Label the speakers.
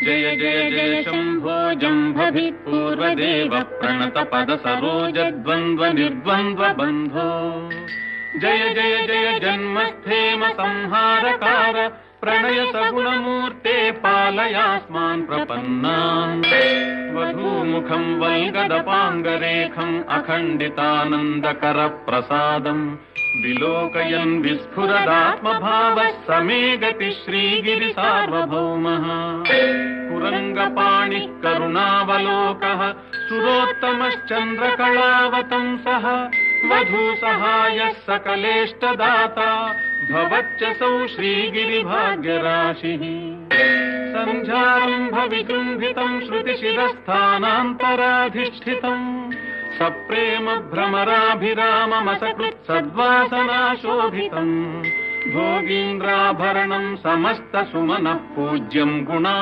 Speaker 1: जय जय जय शम्भो जम्भभिः पूर्वदेव प्रणतपद सरोजद्वन्द्व निर्द्वन्द्व बन्धो जय जय जय जन्मस्थेम संहारकार प्रणय सगुणमूर्ते पालयास्मान् प्रपन्नान् वधूमुखं वल्गदपाङ्गरेखम् अखण्डितानन्दकर प्रसादम् विलोकयन् विस्फुरदात्मभावः समे गति श्रीगिरिसार्वभौमः कुरङ्गपाणिः करुणावलोकः सुरोत्तमश्चन्द्रकलावतंसः वधूसहायः सकलेष्टदाता भवच्चसौ श्रीगिरिभाग्यराशिः सन्ध्यारम्भ विजृम्भितम् श्रुतिशिरस्थानान्तराधिष्ठितम् सप्रेम भ्रमराभिराममसकृत् सद्वासनाशोभितम् भोगीन्द्राभरणम् समस्त सुमनः पूज्यम् गुणा